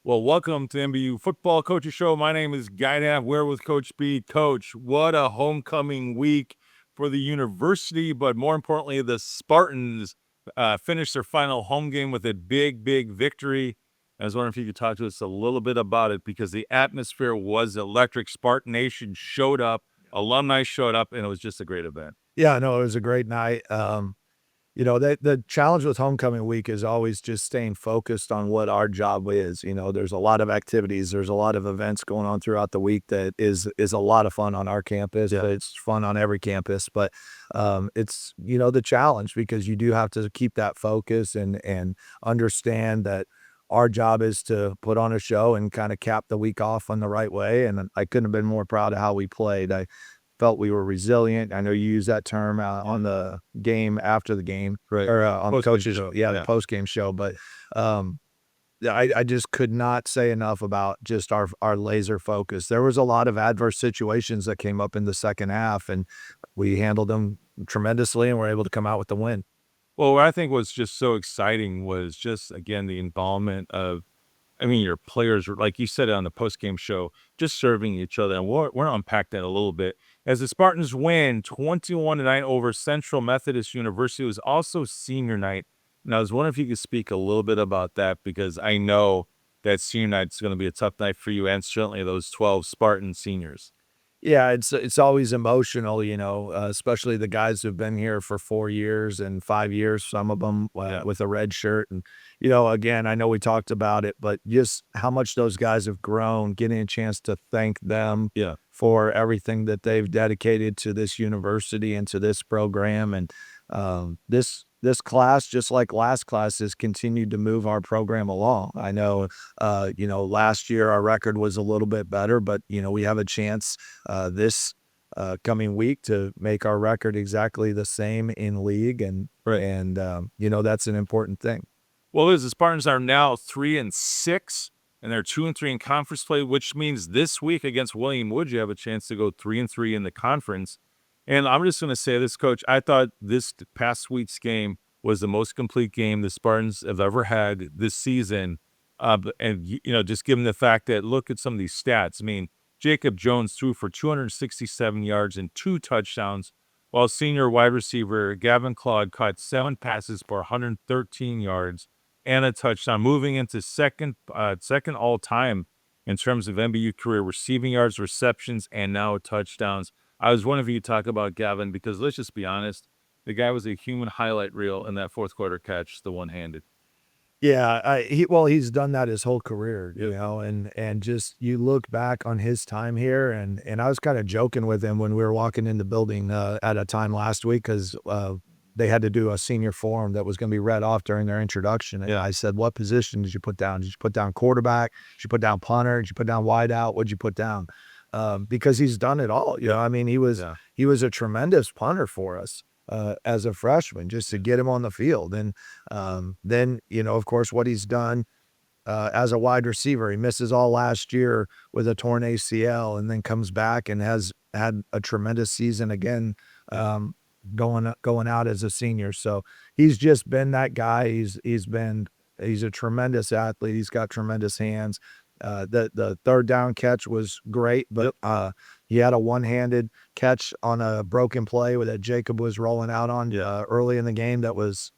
Well, welcome to MBU Football Coaches Show. My name is Guy Dav. We're with Coach B. Coach, what a homecoming week for the university, but more importantly, the Spartans finished their final home game with a big victory. I was wondering if you could talk to us a little bit about it because the atmosphere was electric. Spartan Nation showed up, alumni showed up, and it was just a great event. Yeah, no, it was a great night. The challenge with homecoming week is always just staying focused on what our job is. There's a lot of activities, there's a lot of events going on throughout the week that is a lot of fun on our campus. Yeah. But it's fun on every campus. But it's the challenge because you do have to keep that focus and understand that our job is to put on a show and kind of cap the week off on the right way. And I couldn't have been more proud of how we played. I felt we were resilient. I know you use that term on the game after the game, Right. or on the Post-game coaches, show, the yeah. post-game show. But I just could not say enough about just our laser focus. There was a lot of adverse situations that came up in the second half, and we handled them tremendously, and were able to come out with the win. Well, what I think was just so exciting was just, again, the involvement of, your players were, like you said on the post-game show, just serving each other. And we're going to unpack that a little bit. As the Spartans win 21-9 over Central Methodist University, it was also senior night. And I was wondering if you could speak a little bit about that because I know that senior night is going to be a tough night for you and certainly those 12 Spartan seniors. Yeah, it's always emotional, especially the guys who've been here for 4 years and 5 years, some of them Yeah. with a red shirt. And, again, I know we talked about it, but just how much those guys have grown, getting a chance to thank them Yeah. for everything that they've dedicated to this university and to this program. And this class, just like last class, has continued to move our program along. I know, last year our record was a little bit better, but we have a chance this coming week to make our record exactly the same in league, and Right. that's an important thing. Well, the Spartans are now 3-6, and they're 2-3 in conference play, which means this week against William Wood, you have a chance to go 3-3 in the conference. And I'm just going to say this, Coach. I thought this past week's game was the most complete game the Spartans have ever had this season. Just given the fact that look at some of these stats. Jacob Jones threw for 267 yards and 2 touchdowns, while senior wide receiver Gavin Claude caught 7 passes for 113 yards and a touchdown, moving into second all time in terms of MBU career receiving yards, receptions, and now touchdowns. I was wondering if you could talk about Gavin because let's just be honest, the guy was a human highlight reel in that fourth quarter catch, the one-handed. Yeah, he's done that his whole career, and just you look back on his time here, and I was kind of joking with him when we were walking in the building at a time last week because they had to do a senior form that was going to be read off during their introduction. And I said, "What position did you put down? Did you put down quarterback? Did you put down punter? Did you put down wideout? What'd you put down?" Because he's done it all. He was a tremendous punter for us as a freshman, just to get him on the field. And then, of course, what he's done as a wide receiver. He misses all last year with a torn ACL and then comes back and has had a tremendous season again, going out as a senior. So he's just been that guy. He's a tremendous athlete. He's got tremendous hands. The third down catch was great, but he had a one-handed catch on a broken play that Jacob was rolling out on early in the game that was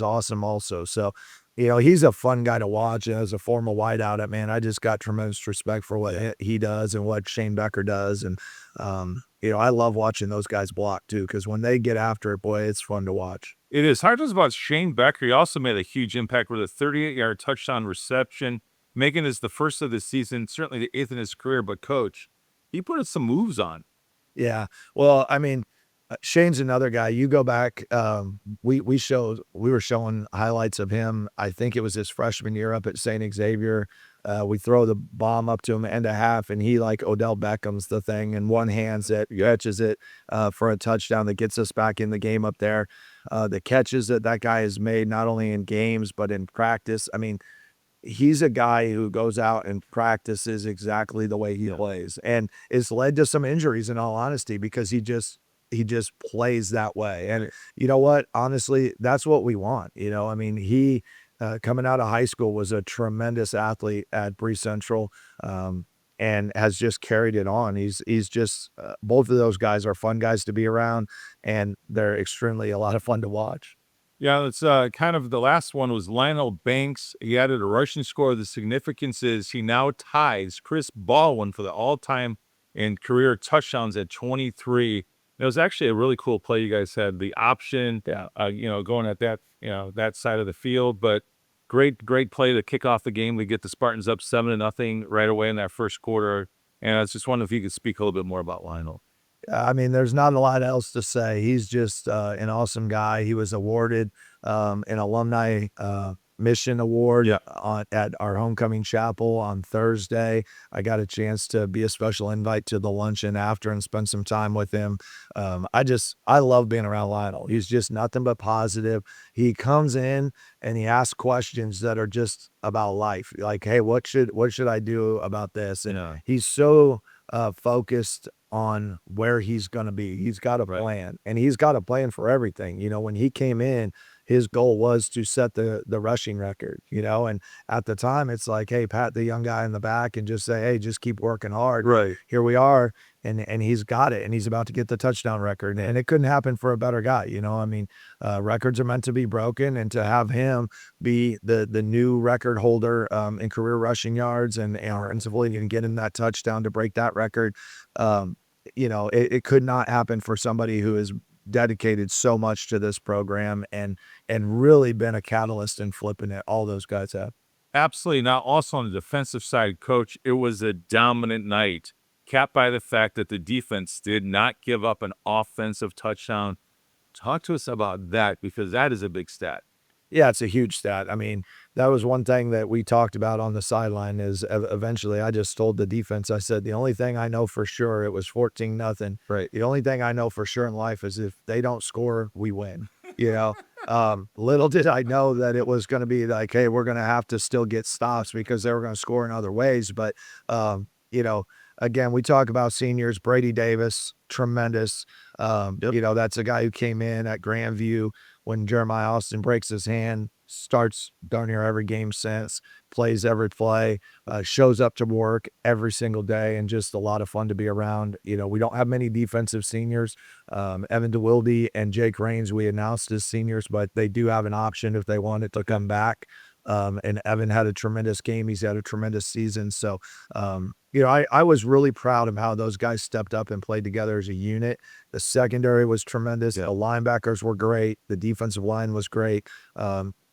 awesome also. So, he's a fun guy to watch. And as a former wideout, man, I just got tremendous respect for what he does and what Shane Becker does. And, I love watching those guys block too, because when they get after it, boy, it's fun to watch. It is. Hard to about Shane Becker. He also made a huge impact with a 38-yard touchdown reception, making this the first of the season, certainly the 8th in his career. But, Coach, he put some moves on. Yeah. Well, Shane's another guy. You go back, we were showing highlights of him. I think it was his freshman year up at St. Xavier. We throw the bomb up to him end of half, and he, like Odell Beckham's the thing, and one hands it, catches it for a touchdown that gets us back in the game up there. The catches that guy has made, not only in games but in practice. He's a guy who goes out and practices exactly the way he plays, and it's led to some injuries, in all honesty, because he just plays that way. And you know what? Honestly, that's what we want. He coming out of high school, was a tremendous athlete at Bree Central, and has just carried it on. He's just both of those guys are fun guys to be around, and they're extremely a lot of fun to watch. Yeah, it's kind of the last one was Lionel Banks. He added a rushing score. The significance is he now ties Chris Baldwin for the all-time and career touchdowns at 23. It was actually a really cool play you guys had. The option, going at that, that side of the field, but great play to kick off the game. We get the Spartans up 7-0 right away in that first quarter. And I was just wondering if you could speak a little bit more about Lionel. I mean, there's not a lot else to say. He's just an awesome guy. He was awarded an alumni mission award Yeah. at our homecoming chapel on Thursday. I got a chance to be a special invite to the luncheon after and spend some time with him. I love being around Lionel. He's just nothing but positive. He comes in and he asks questions that are just about life. Like, hey, what should I do about this? And Yeah. he's so focused on where he's going to be. He's got a Right. plan, and he's got a plan for everything. When he came in, his goal was to set the rushing record, and at the time it's like, hey, pat the young guy in the back and just say, hey, just keep working hard. Right. Here we are. And he's got it, and he's about to get the touchdown record, and it couldn't happen for a better guy. I mean, records are meant to be broken, and to have him be the new record holder in career rushing yards and offensively and getting that touchdown to break that record, it could not happen for somebody who has dedicated so much to this program and really been a catalyst in flipping it. All those guys have. Absolutely. Now, also on the defensive side, Coach, it was a dominant night, capped by the fact that the defense did not give up an offensive touchdown. Talk to us about that, because that is a big stat. Yeah, it's a huge stat. I mean, that was one thing that we talked about on the sideline is eventually I just told the defense, I said, the only thing I know for sure, it was 14-0. Right. The only thing I know for sure in life is if they don't score, we win. You know, little did I know that it was going to be like, hey, we're going to have to still get stops because they were going to score in other ways. But, again, we talk about seniors, Brady Davis, tremendous. Yep. That's a guy who came in at Grandview when Jeremiah Austin breaks his hand, starts darn near every game since, plays every play, shows up to work every single day, and just a lot of fun to be around. We don't have many defensive seniors. Evan DeWilde and Jake Rains, we announced as seniors, but they do have an option if they wanted to come back. And Evan had a tremendous game. He's had a tremendous season. So, I was really proud of how those guys stepped up and played together as a unit. The secondary was tremendous. Yeah. The linebackers were great. The defensive line was great.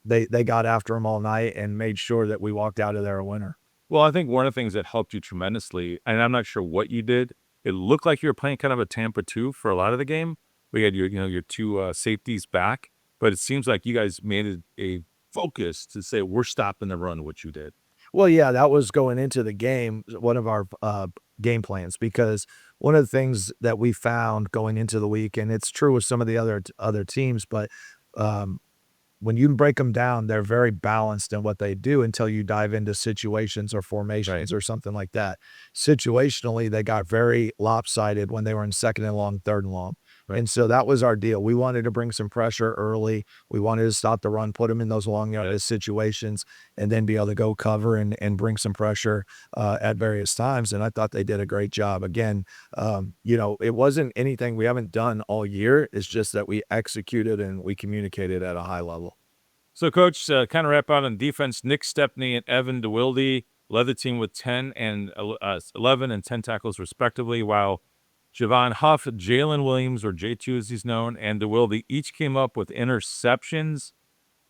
They got after them all night and made sure that we walked out of there a winner. Well, I think one of the things that helped you tremendously, and I'm not sure what you did, it looked like you were playing kind of a Tampa 2 for a lot of the game. We had your two safeties back, but it seems like you guys made it a focus to say, we're stopping the run, what you did. Well, yeah, that was going into the game, one of our game plans, because one of the things that we found going into the week, and it's true with some of the other teams, but when you break them down, they're very balanced in what they do until you dive into situations or formations or something like that. Situationally, they got very lopsided when they were in second and long, third and long. Right. And so that was our deal. We wanted to bring some pressure early. We wanted to stop the run, put them in those long yard situations, and then be able to go cover and bring some pressure at various times. And I thought they did a great job. Again, it wasn't anything we haven't done all year. It's just that we executed and we communicated at a high level. So, Coach, kind of wrap out on defense. Nick Stepney and Evan DeWilde led the team with 10 and 11 and 10 tackles, respectively, while Javon Huff, Jalen Williams, or J2 as he's known, and DeWilde each came up with interceptions.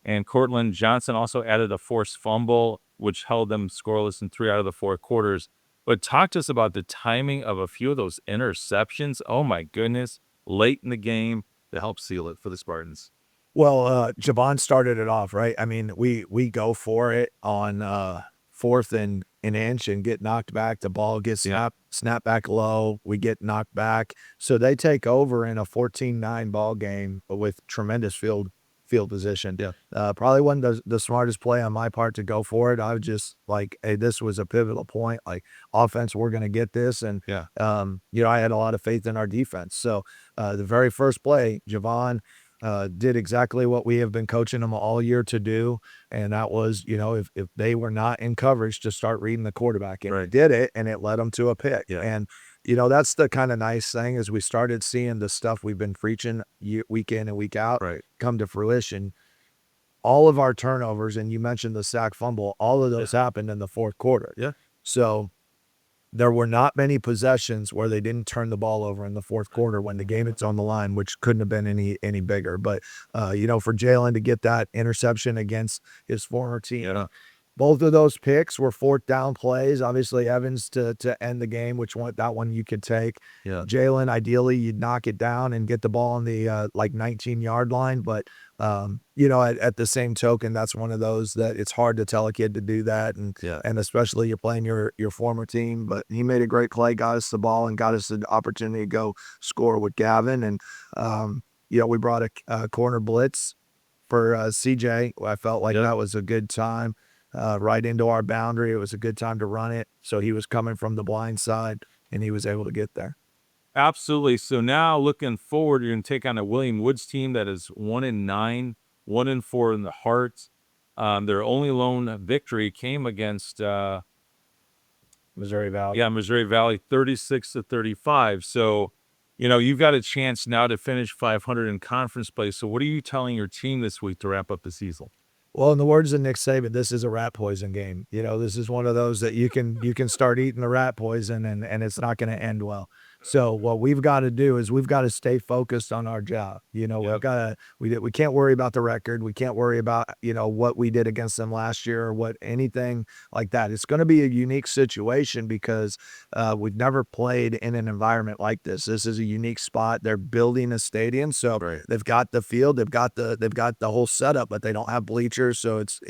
And Cortland Johnson also added a forced fumble, which held them scoreless in 3 out of the 4 quarters. But talk to us about the timing of a few of those interceptions. Oh, my goodness. Late in the game to help seal it for the Spartans. Well, Javon started it off, right? I mean, we go for it on fourth and an inch and get knocked back. The ball gets snapped back low. We get knocked back. So they take over in a 14-9 ball game with tremendous field position. Yeah. Probably wasn't the smartest play on my part to go for it. I was just like, hey, this was a pivotal point. Like, offense, we're going to get this. And, I had a lot of faith in our defense. So the very first play, Javon did exactly what we have been coaching them all year to do. And that was, if they were not in coverage, to start reading the quarterback. And they did it, and it led them to a pick. Yeah. And, that's the kind of nice thing is we started seeing the stuff we've been preaching week in and week out come to fruition. All of our turnovers, and you mentioned the sack fumble, all of those happened in the fourth quarter. Yeah. So there were not many possessions where they didn't turn the ball over in the fourth quarter when the game is on the line, which couldn't have been any bigger. But, for Jalen to get that interception against his former team, both of those picks were fourth down plays. Obviously, Evans to end the game, that one you could take. Yeah. Jalen, ideally, you'd knock it down and get the ball on the 19-yard line. But, at the same token, that's one of those that it's hard to tell a kid to do that. And especially you're playing your former team. But he made a great play, got us the ball, and got us the opportunity to go score with Gavin. And, we brought a corner blitz for CJ. I felt like that was a good time. Right into our boundary. It was a good time to run it. So he was coming from the blind side, and he was able to get there. Absolutely. So now looking forward, you're going to take on a William Woods team that is 1-9, 1-4 in the Hearts. Their only lone victory came against Missouri Valley. Yeah, Missouri Valley, 36-35. So, you've got a chance now to finish 500 in conference play. So what are you telling your team this week to wrap up the season? Well, in the words of Nick Saban, this is a rat poison game. This is one of those that you can start eating the rat poison and it's not going to end well. So what we've got to do is we've got to stay focused on our job. We can't worry about the record. We can't worry about, what we did against them last year or anything like that. It's going to be a unique situation because we've never played in an environment like this. This is a unique spot. They're building a stadium. So they've got the field, they've got the whole setup, but they don't have bleachers. So it's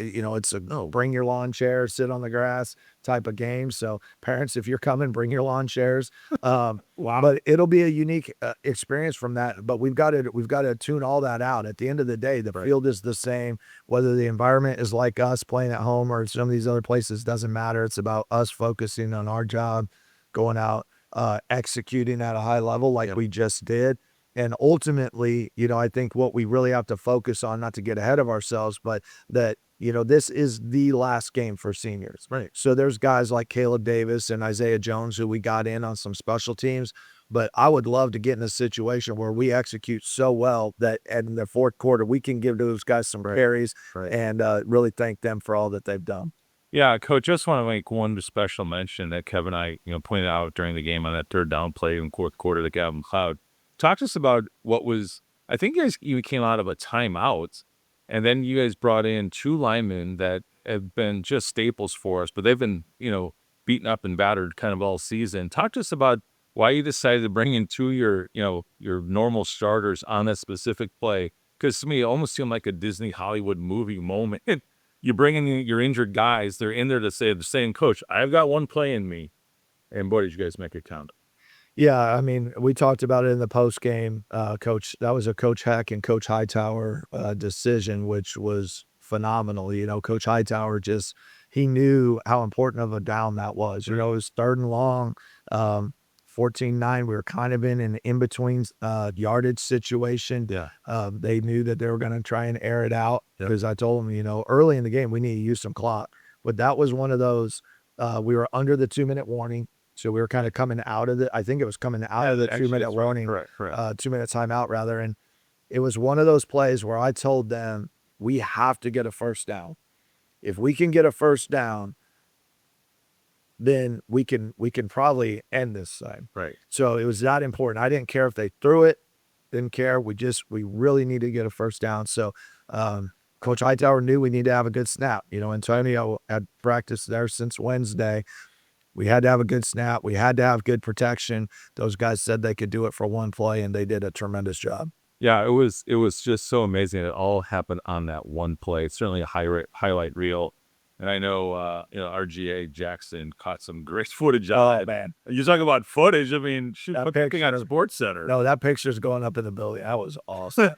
a bring your lawn chair, sit on the grass type of game. So parents, if you're coming, bring your lawn chairs. Wow. But it'll be a unique experience from that. But we've got to tune all that out. At the end of the day, the field is the same. Whether the environment is like us playing at home or some of these other places, doesn't matter. It's about us focusing on our job, going out, executing at a high level like we just did. And ultimately, I think what we really have to focus on, not to get ahead of ourselves, but that, this is the last game for seniors. Right. So there's guys like Caleb Davis and Isaiah Jones who we got in on some special teams. But I would love to get in a situation where we execute so well that in the fourth quarter, we can give those guys some carries and really thank them for all that they've done. Yeah, Coach, just want to make one special mention that Kevin and I, pointed out during the game on that third down play in fourth quarter to Gavin Cloud. Talk to us about what was, I think you came out of a timeout, and then you guys brought in two linemen that have been just staples for us, but they've been, beaten up and battered kind of all season. Talk to us about why you decided to bring in two of your normal starters on that specific play. Because to me, it almost seemed like a Disney Hollywood movie moment. You bring in your injured guys, they're in there to say the same, Coach, I've got one play in me. And boy, did you guys make it count. Yeah, I mean, we talked about it in the post game, Coach. That was a Coach Heck and Coach Hightower decision, which was phenomenal. Coach Hightower he knew how important of a down that was. It was third and long, 14-9. We were kind of in an in-between yardage situation. Yeah. They knew that they were going to try and air it out because I told them, early in the game, we need to use some clock. But that was one of those, we were under the 2-minute warning. So we were kind of coming out of it. I think it was coming out of the 2-minute warning, correct. 2-minute timeout rather. And it was one of those plays where I told them, we have to get a first down. If we can get a first down, then we can probably end this thing. Right. So it was that important. I didn't care if they threw it, didn't care. We really need to get a first down. So Coach Hightower knew we need to have a good snap. Antonio had practiced there since Wednesday. We had to have a good snap. We had to have good protection. Those guys said they could do it for one play, and they did a tremendous job. Yeah, it was just so amazing. It all happened on that one play. It's certainly a highlight reel. And I know, RGA Jackson caught some great footage on it. Oh, man. You talk about footage. I mean, shoot, That put that thing on picture- Sports Center. No, that picture's going up in the building. That was awesome.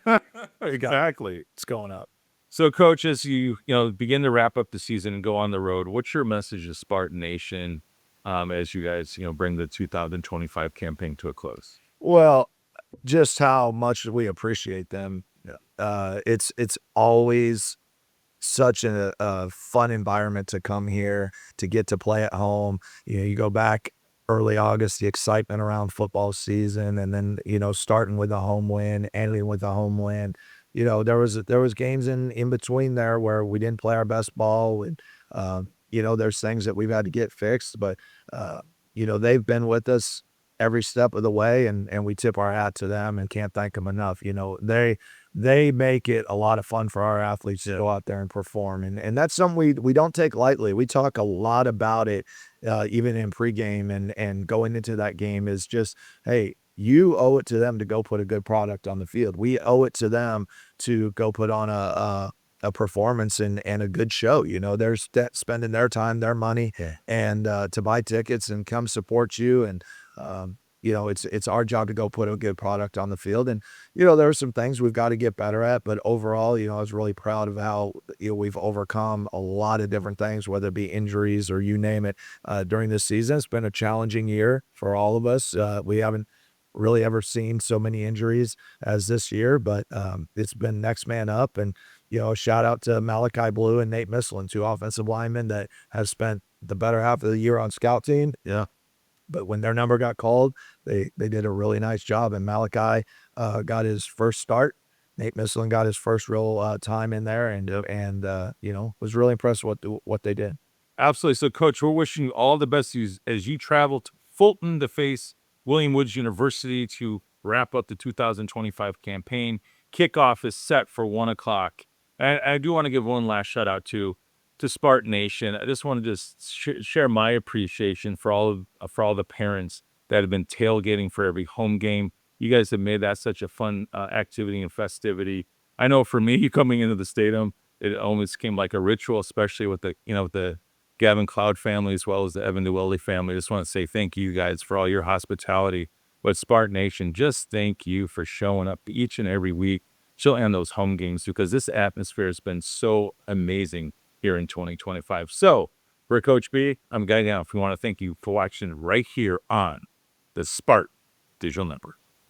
Exactly. It's going up. So, Coach, as you begin to wrap up the season and go on the road, what's your message to Spartan Nation as you guys bring the 2025 campaign to a close? Well, just how much we appreciate them. It's always such a fun environment to come here, to get to play at home. You go back early August, the excitement around football season, and then, starting with a home win, ending with a home win. There was games in between there where we didn't play our best ball, and, there's things that we've had to get fixed, but, they've been with us every step of the way, and we tip our hat to them and can't thank them enough. They make it a lot of fun for our athletes to go out there and perform, and that's something we don't take lightly. We talk a lot about it, even in pregame and going into that game is just, hey, you owe it to them to go put a good product on the field. We owe it to them to go put on a performance and a good show. They're spending their time, their money, Yeah. and to buy tickets and come support you. And it's our job to go put a good product on the field. And there are some things we've got to get better at, but overall, I was really proud of how we've overcome a lot of different things, whether it be injuries or you name it. During this season, it's been a challenging year for all of us. We haven't really ever seen so many injuries as this year, but it's been next man up. And shout out to Malachi Blue and Nate Misselin, two offensive linemen that have spent the better half of the year on scout team. Yeah. But when their number got called, they did a really nice job, and Malachi, got his first start. Nate Misselin got his first real, time in there, and was really impressed with what they did. Absolutely. So, Coach, we're wishing you all the best as you travel to Fulton to face William Woods University to wrap up the 2025 campaign. Kickoff is set for 1 o'clock. And I do want to give one last shout out to Spartan Nation. I just want to share my appreciation for all the parents that have been tailgating for every home game. You guys have made that such a fun activity and festivity. I know for me, coming into the stadium, it almost came like a ritual, especially with the Gavin Cloud family, as well as the Evan Dewelly family. I just want to say thank you guys for all your hospitality. But Spartan Nation, just thank you for showing up each and every week, showing on those home games, because this atmosphere has been so amazing here in 2025. So for Coach B, I'm Guy Down. We want to thank you for watching right here on the Spartan Digital Network.